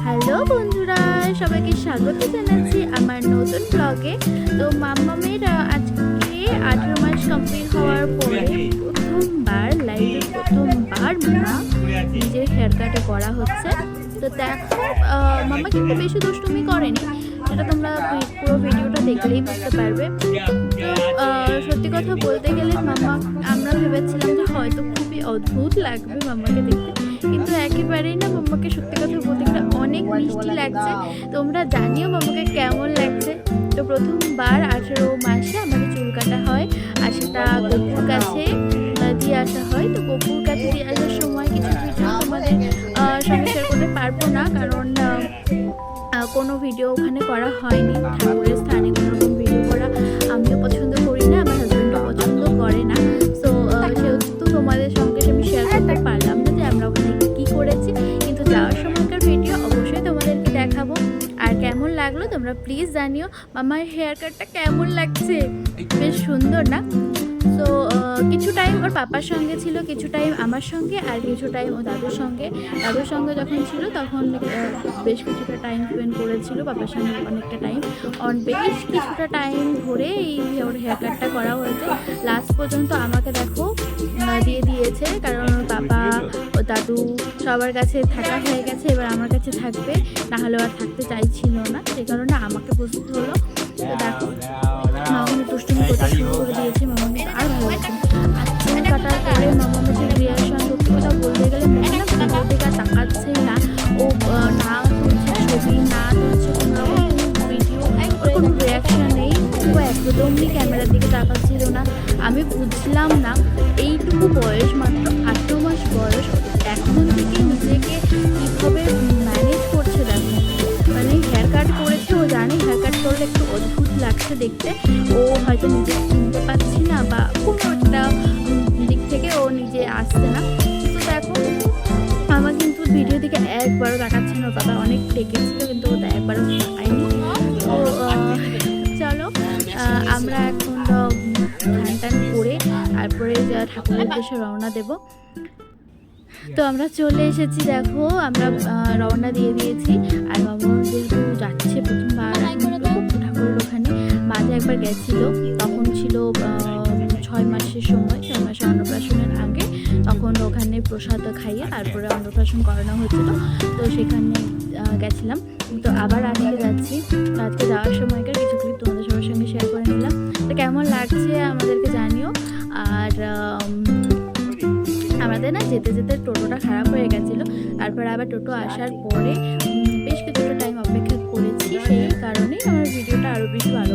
Hello বন্ধুরা, সবাইকে স্বাগত জানাচ্ছি আমার নতুন ব্লগে। তো মাম্মামের আজকে 18 মাস কমপ্লিট হওয়ার পরে প্রথমবার মা নিজের হেয়ার কাটে করা হচ্ছে। তো দেখো মাম্মা কিন্তু বেশি দুষ্টুমি করেনি, সেটা তোমরা পুরো ভিডিওটা দেখলেই বুঝতে পারবে। তো সত্যি কথা বলতে গেলে আমরা ভেবেছিলাম যে হয়তো খুবই অদ্ভুত লাগবে মাম্মাকে দেখতে, কিন্তু একেবারেই না। মাম্মাকে সত্যি কথা বলতে গেলে অনেক মিষ্টি লাগছে। তোমরা জানিও মাম্মাকে কেমন লাগছে। তো প্রথমবার 18 মাসে আমাদের চুল কাটা হয়, আর সেটা গপুর কাছে দিয়ে আসা হয়। তো গপুর কাছে দিয়ে আসার সময় কিছু ভিডিও তোমাদের সঙ্গে শেয়ার করতে পারবো না, কারণ কোনো ভিডিও ওখানে করা হয়নি। ঠাকুরের স্থানে কোনো রকম ভিডিও করা আমিও পছন্দ করি না, আমার হাজব্যান্ডও পছন্দ করে না। সো সেহেতু তোমাদের সঙ্গে আমি শেয়ার করতে পারলাম না যে আমরা ওখানে কী করেছি, কিন্তু যাওয়ার সময়কার ভিডিও অবশ্যই তোমাদেরকে দেখাবো। আর কেমন লাগলো তোমরা প্লিজ জানিও। মামার হেয়ার কাটটা কেমন লাগছে, বেশ সুন্দর না? তো কিছু টাইম ওর পাপার সঙ্গে ছিল, কিছু টাইম আমার সঙ্গে, আর কিছু টাইম ও দাদুর সঙ্গে যখন ছিল তখন বেশ কিছুটা টাইম স্পেন্ড করেছিল পাপার সঙ্গে, অনেকটা টাইম, বেশ কিছুটা টাইম ধরে এই ওর হেয়ার কাটটা করা হয়েছে। লাস্ট পর্যন্ত আমাকে দেখো দিয়ে দিয়েছে, কারণ ওর পাপা ও দাদু সবার কাছে থাকা হয়ে গেছে, এবার আমার কাছে থাকবে, না হলে আর থাকতে চাইছিল না, সেই কারণে আমাকে বসতে হলো। তো দেখো মামাকে দুষ্টুমি করতে শুরু করে দিয়েছে। মামাকে আর ভালো লাগছে চুল কাটার পরে মামাকে যে রিয়াকশন, সত্যি কথা বলতে গেলে মেয়ে না ভিডিও দিকে তাকাচ্ছেই না। ও না তুলছে ছবি, না তুলছে কোনো রকম ভিডিও, ওর কোনো রিয়াকশান নেই। ও একদমই ক্যামেরার দিকে তাকাচ্ছিল না। আমি বুঝলাম না, এইটুকু বয়স, মাত্র 18 মাস বয়স, এখন থেকে নিজেকে কীভাবে ম্যানেজ করছে। দেখো মানে হেয়ার কাট করেছে, ও জানে হেয়ার কাট করলে একটু অদ্ভুত লাগছে দেখতে, ও হয়তো নিজে চিনতে পারছি না, বা কোনো একটা দিক থেকে ও নিজে আসছে না। তো দেখো আমার কিন্তু ভিডিও দিকে একবারও তাকাচ্ছে না। বাবা অনেক ডেকেছিল, কিন্তু ও একবারও তাকায়নি। তো চলো আমরা এখন টান করে তারপরে ঠাকুরের উদ্দেশ্যে রওনা দেব। তো আমরা চলে এসেছি, দেখো আমরা রওনা দিয়ে দিয়েছি। আর বাবা যেহেতু যাচ্ছে প্রথমবার ঠাকুরের ওখানে, মাঝে একবার গেছিলো, তখন ছিল 6 মাসের সময়, 6 মাসে অন্নপ্রাশনের আগে, তখন ওখানে প্রসাদ খাইয়ে তারপরে অন্নপ্রাশন করানো হয়েছিল। তো সেখানে গেছিলাম। তো আবার আজকে যাচ্ছি। আজকে যাওয়ার সময়কার কিছু ক্লিপ তোমাদের সবার সঙ্গে শেয়ার করে নিলাম। তো কেমন লাগছে আমাদেরকে জানিও। আর আমাদের না যেতে যেতে টোটোটা খারাপ হয়ে গেছিলো, তারপরে আবার টোটো আসার পরে বেশ কিছুটা টাইম অপেক্ষা করেছি, সেই কারণেই আমার ভিডিওটা আরও বেশি ভালো